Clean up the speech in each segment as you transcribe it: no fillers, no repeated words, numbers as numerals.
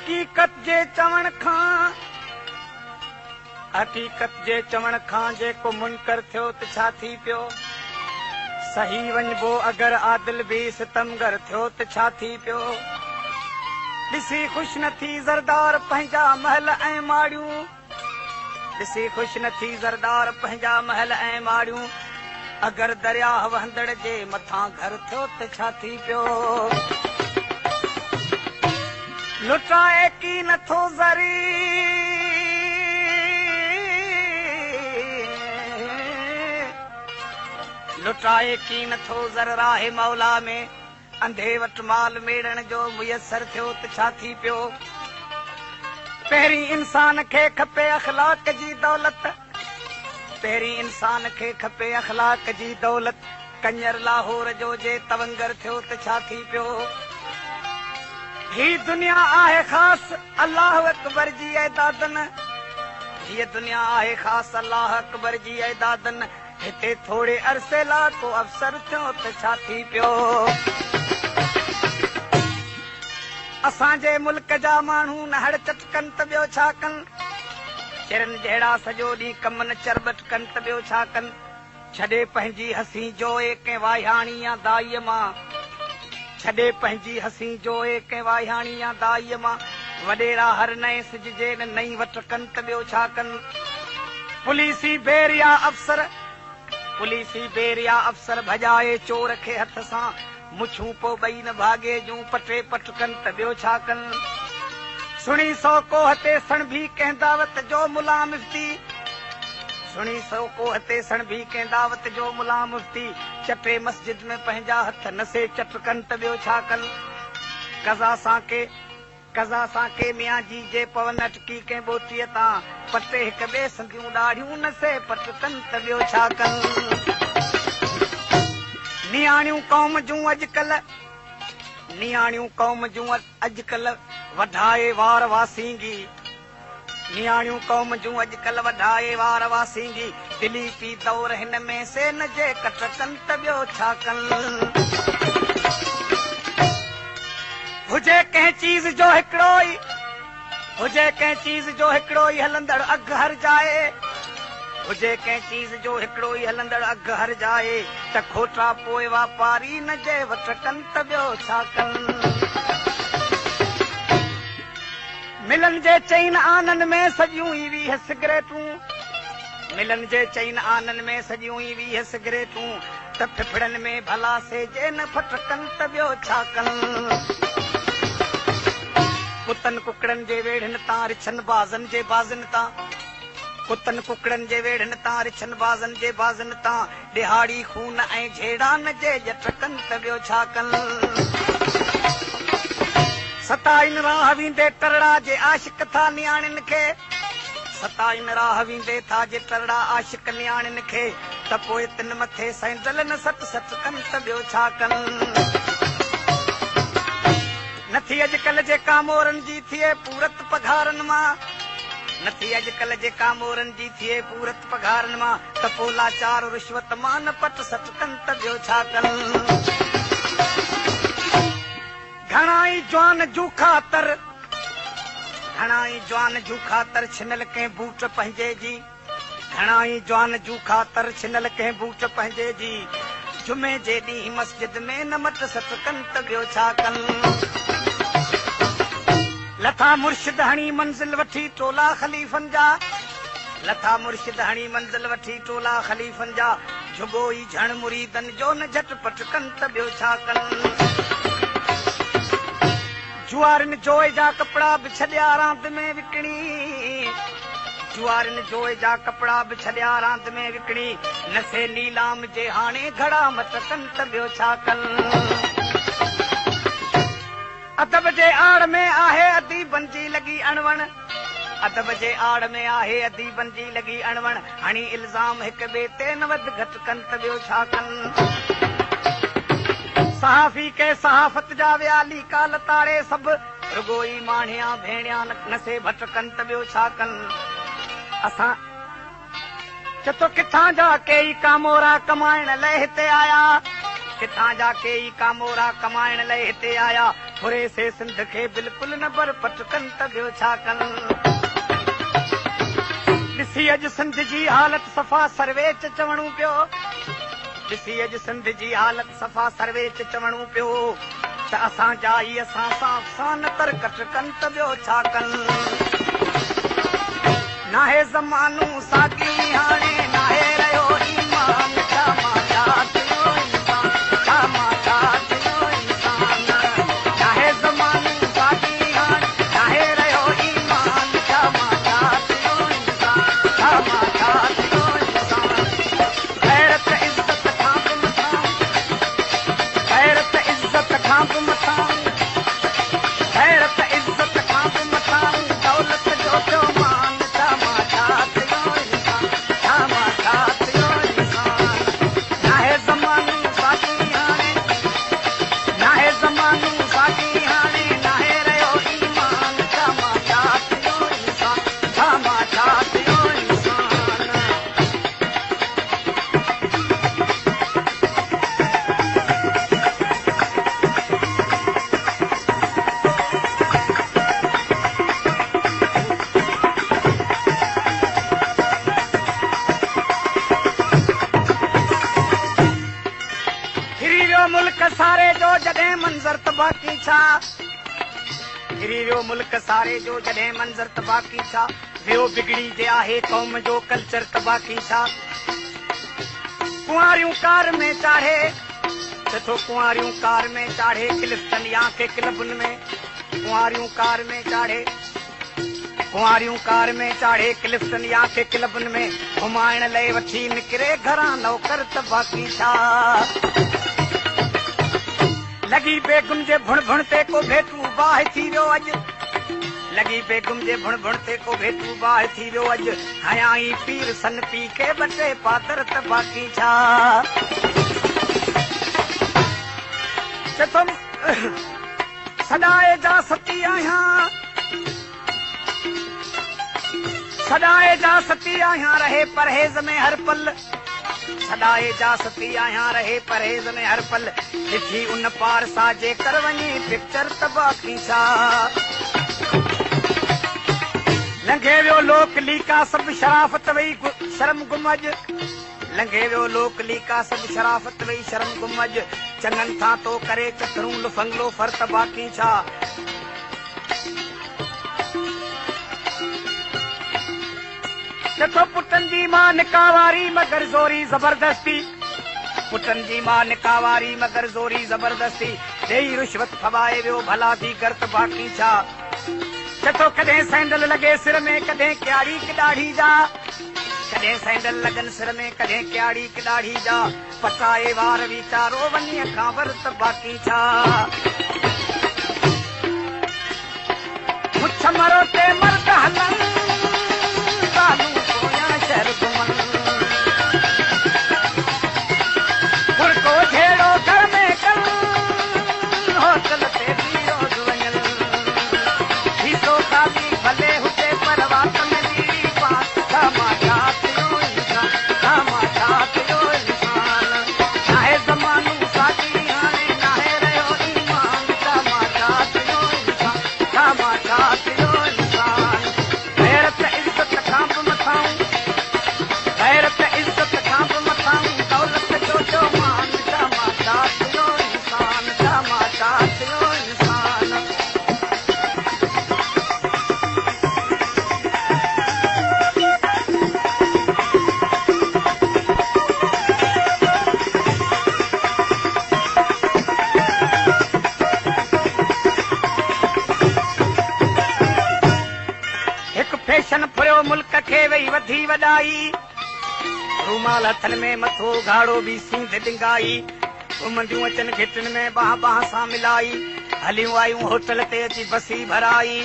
हकीकत जे चवण खां जेको मुनकर थियो त छा थी पियो। सही वञबो अगरि आदिल बि सितमगर थियो त छा थी पियो। ॾिसी ख़ुशि न थी ज़रदार पंहिंजा महल ऐं माड़ियूं, ॾिसी ख़ुशि न थी ज़रदार पंहिंजा महल ऐं माड़ियूं। अगरि दरिया वहंदड़ जे मथां घर थियो त छा थी पियो। लुटाए की नथो ज़री, लुटाए की नथो ज़र राहे मौला में। अंधे वटि माल मेड़ण जो मुयसर थियो त छा थी पियो। पहिरीं इंसान खे खपे अख़लाक जी दौलत, पहिरीं इंसान खे खपे अख़लाक जी दौलत। कंजर लाहौर जो जे तवंगर थियो त छा थी पियो। ही दुनिया आहे ख़ासि अल्लाह अकबर जी ऐदादन, हीअ दुनिया आहे ख़ासि अल्लाह अकबर जी ऐदादन। हिते थोरे अरसे लाइ को अफ़सर थियो त छा थी पियो। असांजे मुल्क जा माण्हू नहड़ चटकनि त ॿियो छा कनि। चिरनि जहिड़ा सॼो ॾींहुं कम न चरबट कनि त ॿियो छा कनि। छॾे पंहिंजी हसी जोए कंहिं वाहियाणी या दाईअ मां, छॾे पंहिंजी हसी जोए कंहिं वाहियाणी या दाईअ मां। वॾेरा हर नए सिज जे नई वट कनि त ॿियो छा कनि। पुलिसी बेरिया अफ़सर भॼाए चोर खे हथ सां। मुछूं पोइ ॿई न भाॻे जूं पटे पट कनि त ॿियो छा कनि। सुणी सौ कोह ते सण भी कंहिं दावत जो मुला मुफ्ती, सुणी सौ कोह ते सण भी कंहिं दावत जो मुला मुफ्ती। चटे मस्जिद में पंहिंजा हथ नसे चट कनि त ॿियो छा कनि। कज़ा सां के मियां जी जे पवन अटकी कंहिं ॿोटीअ तां। पटे हिक ॿिए संदियूं ॾाढ़ियूं नसे पट कनि त ॿियो छा कनि। नियाणियूं क़ौम जूं अॼुकल्ह वधाए वार वासींगी, नियाणियूं क़ौम जूं अॼुकल्ह वधाए वार वासींगी। दिली पी दौर हिन में से न जे कट कनि त ॿियो छा कनि। हुजे कंहिं चीज़ जो हिकिड़ो ई हलंदड़ अघ हर जाए, हुजे कंहिं चीज़ जो हिकिड़ो ई हलंदड़ अघ हर जाए। त खोटा पोइ वापारी न जे वठ कनि त ॿियो छा कनि। मिलन जे चईन आनन में सॼियूं ई 20 सिगरेटूं, मिलन जे चईन आनन में सॼियूं ई 20 सिगरेटूं। त फिफड़नि में भला से जे न फटकनि त ॿियो छा कनि। कुतनि कुकड़नि जे वेढ़नि तां रिछनि बाज़नि जे बाज़नि तां, कुतनि कुकड़नि जे वेढ़नि तां रिछनि बाज़नि जे बाज़नि तां। ॾिहाड़ी खून ऐं झेड़ा न जे ॼट कनि त ॿियो छा कनि। सताइन राह वींदे तरड़ा जे आशिक था नियाणिन खे, सताइन राह वींदे था जे तरड़ा आशिक नियाणिन खे। त पोइ तिन मथे सैंडल न सट सट कनि त ॿियो छा कनि। नथी अॼुकल्ह जेका मोरनि जी थिए पूरत पघारनि मां, नथी अॼुकल्ह जेका मोरनि जी थिए पूरत पघारनि मां। त पोइ लाचार रिश्वत मां न पट सट कनि त ॿियो छा कनि। घणाई जवान जू ख़ातर छिनल कंहिं बूट पंहिंजे जी, घणाई जवान जू ख़ातर छिनल कंहिं बूट पंहिंजे जी। जुमे जे ॾींहुं मस्जिद में न मट सट कनि त ॿियो छा कनि। लथा मुर्शिद हणी मंज़िल वठी टोला ख़लीफ़नि जा, लथा मुर्शिद हणी मंज़िल वठी टोला ख़लीफ़नि जा। झुगो ई झण मुरीदनि जो न झटपट कनि त ॿियो छा कनि। जुआरिन जोए जा कपिड़ा बि छॾिया रांदि में विकिणी, जुआरिन जोए जा कपिड़ा बि छॾिया रांदि में विकिणी। नसे नीलाम जे हाणे घड़ा मट कनि त ॿियो छा कनि। अदब जे आड़ में आहे अदीबनि जी लॻी अणवण, अदब जे आड़ में आहे अदीबनि जी लॻी अणवण। हणी इल्ज़ाम हिक ॿिए ते न वधि घटि कनि त ॿियो छा कनि। सहाफ़ी के सहाफ़त जा वियाली काल ताड़े सभु। रुगो ई माणिया भेणिया नसे भटकनि त ॿियो छा कनि। असां चतो किथां जा कई कामोरा कमाइण लाइ हिते आया, किथां जा कई कामोरा कमाइण लाइ हिते आया। फुरे से सिंध खे बिल्कुल न बर पटकन त ॿियो छा कनि ॾिसी अॼु सिंध जी हालत सफ़ा सर्वेच चवणो पियो ॾिसी अॼु सिंध जी हालत सफ़ा सर्वेच चवणो पियो त असां जा ई असां सां न तर कटकनि त ॿियो छा कनि नाहे ज़मानो साॻी हाणे नाहे रहियो ईमान छा मां छा थियो इंसान छा मां छा थियो इंसान नाहे ज़मानो साॻी हाणे नाहे रहियो ईमान छा मां छा थियो इंसान छा मां छा थियो इंसान गैरत इज़त खां बि मथां गैरत इज़त खां बि मथां गैरत इज़त खां बि मथां दौलत जो पियो मान छा मां छा थियो इंसान छा मां छा थियो इंसान नाहे ज़मानो साॻी हाणे नाहे ज़मानो साॻी हाणे नाहे रहियो ईमान छा मां छा थियो इंसान छा मां छा थियो इंसान हिरी वियो मुल्क सारे जो जॾहिं मंज़र त बाक़ी छा हिरी वियो मुल्क सारे जो जॾहिं मंज़र त बाक़ी छा वियो बिगड़ी जे आहे क़ौम जो कल्चर त बाक़ी छा कुंवारियूं कार में चाढ़े ॾिठो कुंवारियूं कार में चाढ़े क्लिफ्टन या के क्लबुनि में कुंवारियूं कार में चाढ़े क्लिफ्टन या के क्लबुनि में घुमाइण लाइ वठी निकिरे घरां नौकर त बाक़ी छा लॻी बेगुम जे भुण भुण ते को भेटू बाहि थी वियो अॼु लॻी बेगुम जे भुण भुण ते को भेटू बाहि थी वियो अॼु हयां ई पीर सन पी खे ॿ टे पातर त बाक़ी छा चथुम सदाए जा सती आहियां सदाए जा सती आहियां रहे परहेज़ में हर पल सदाए जा सती आहियां रहे परहेज़ में हर पल ॾिठी उन पार सां जेकर वञी पिक्चर त बाक़ी छा लंघे वियो लोक लीका सभु शराफ़त वई शर्म गुमज लंघे वियो लोक लीका सभु शराफ़त वई शर्म गुमज चङनि था तो करे चतरूं लुफंगलो फर त बाक़ी छा ॾिठो पुटनि जी मां निकावारी मगर ज़ोरी ज़बरदस्ती पुटनि जी मां निकावारी मगर ज़ोरी ज़बरदस्ती ॾेई रिश्वत खवाए वियो भला थी कर त बाक़ी छा ॾिठो कॾहिं सैंडल लॻे सिर में कॾहिं क्यारी ॾाढ़ी जा कॾहिं सैंडल लॻनि सिर में कॾहिं क्यारी ॾाढ़ी जा पचाए वार वीचारो वञी खां वर त बाक़ी छा मुछ मरो ते मर्द हलनि शहर घुमनि फुल्को झेड़ो घर में कनि होटल ते बि रोज़ वञनि शीशो ख़ाली भले हुजे पर वात में बीड़ी पास छा मां छा थियो इंसान छा मां छा थियो इंसान नाहे ज़मानो साॻी हाणे नाहे रहियो ईमान छा मां छा थियो इंसान छा मां छा थियो इंसान गैरत इज़त खां बि मथां गैरत इज़त खां बि मथां दौलत जो पियो मान छा मां छा थियो इंसान छा मां छा थियो इंसान हिकु फैशन फुरियो मुल्क खे वेही वधी वॾाई रूमाल हथनि में मथो घाड़ो बि सींध डिंगाई घुमंदियूं अचनि घिटनि में बाह बाह सां मिलाई हलियूं आयूं होटल ते अची बसी भराई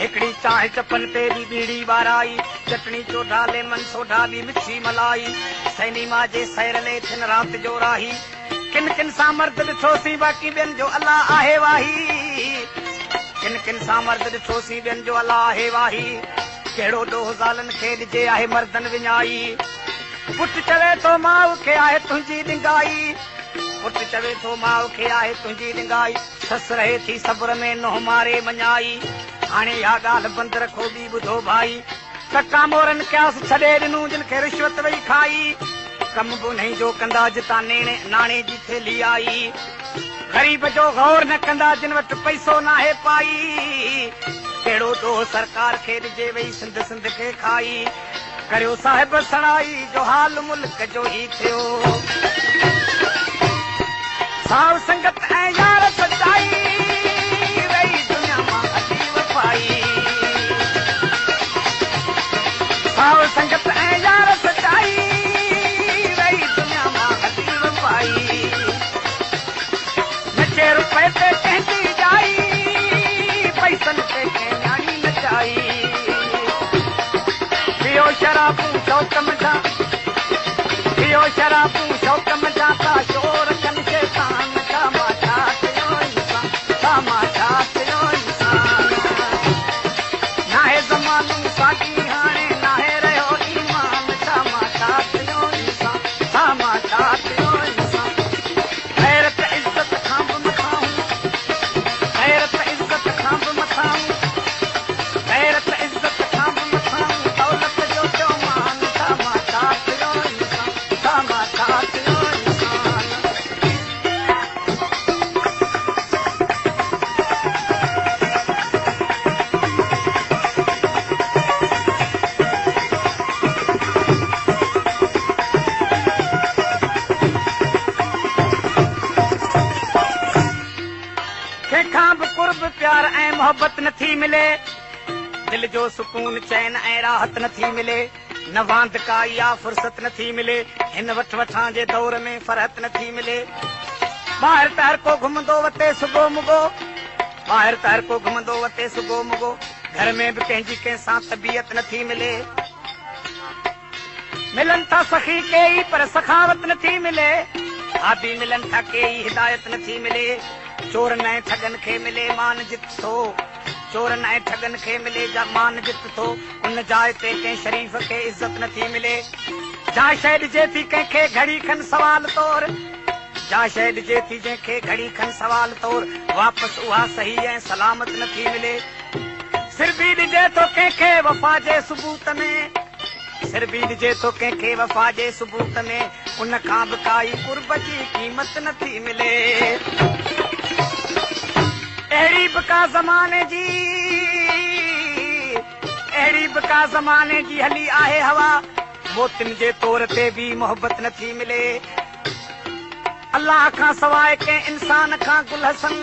हिकिड़ी चांहि चपनि ते बि बीड़ी ॿाराई चटणी चोढा लेमन सोढा बि मिठी मलाई सैनी मां जे सैर ले थिन राति जो राही किन किन सां मर्द ॾिठोसीं बाक़ी ॿियनि जो अलाह आहे वाही किन किन सां मर्द ॾिठोसीं ॿियनि जो अलाह आहे वाही कहिड़ो ॾोह ज़ालनि खे ॾिजे आहे मर्दनि विञाई पुट चवे थो माउ खे आहे तुंहिंजी ॾिंगाई पुट चवे थो माउ खे आहे तुंहिंजी ॾिंगाई सस रहे थी सब्र में नोह मारे मञाई हाणे या ॻाल्हि बंदि रखो बि ॿुधो भाई कका मोरनि क्यास छॾे ॾिनूं जिन खे रिश्वत वई खाई कम बि उन्ही जो कंदा जितां नाणे जी थेली आई ग़रीब जो गौर न कंदा जिन वटि पैसो नाहे पाई कहिड़ो ॾोह सरकार खे ॾिजे वई सिंध सिंध खे खाई करियो साहिब सणाई जो हाल मुल्क जो ई थियो साव संगत ऐं यार सचाई वई दुनिया मां हटी वफ़ाई साव संगत ऐं यार सचाई वई दुनिया मां हटी वफ़ाई नचे रुपए ते कंहिंजी जाई पैसनि ते कंहिं न्याणी नचाई पियो शराबूं शौक़ मथां पियो शराबूं शौक़ मथां ता शोर कनि शैतान छा मां छा कयो इंसान छा मां छा कयो इंसान नाहे ज़मानो साॻी हाणे नाहे रहियो ईमान छा मां छा कयो इंसान छा मां छा कयो इंसान ग़ैरत इज़त खां बि मथां ग़ैरत इज़त खां बि मथां ग़ैरत इज़त खां बि मथां दौलत जो चौमान छा मां छा कयो इंसान छा मां छा कयो इंसान कंहिंखां बि कुर्ब प्यार ऐं मोहबत नथी मिले दिल जो सुकून चैन ऐं राहत नथी मिले न वांद का या फुर्सत नथी मिले हिन वठ वठां जे दौर में फरहत नथी मिले ॿाहिरि त हर को घुमंदो वते सुबुह मुगो ॿाहिरि त हर को घुमंदो वते सुबुह मुगो घर में बि कंहिंजी कंहिंसां तबियत नथी मिले मिलन था सखी कई पर सखावत नथी मिले भाभी मिलन था कई हिदायत नथी मिले चोर नए ठगन खे मिले मान जित थो चोर नए ठगन खे मिले मान जित थो उन जाइ ते कंहिं शरीफ़ खे इज़त नथी मिले जा शइ ॾिजे थी कंहिंखे घड़ी खन सवाल तौर जा शइ ॾिजे थी जंहिंखे घड़ी खन सवाल तौर वापसि उहा सही ऐं सलामत नथी मिले सिर बि ॾिजे थो कंहिंखे वफ़ा जे सबूत में सिर बि ॾिजे थो कंहिंखे वफ़ा जे सबूत में उन खां बि काई कुर्ब जी क़ीमत नथी मिले अहिड़ी बि का ज़माने जी हली आहे हवा मोतिन जे तौर ते बि मोहबत नथी मिले अल्लाह खां सवाइ कंहिं इंसान खां गुल हसन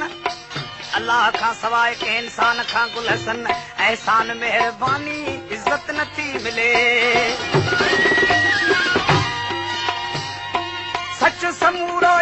अल्लाह खां सवाइ कंहिं इंसान खां गुल हसन एहसान महिरबानी इज़त नथी मिले सच समूरो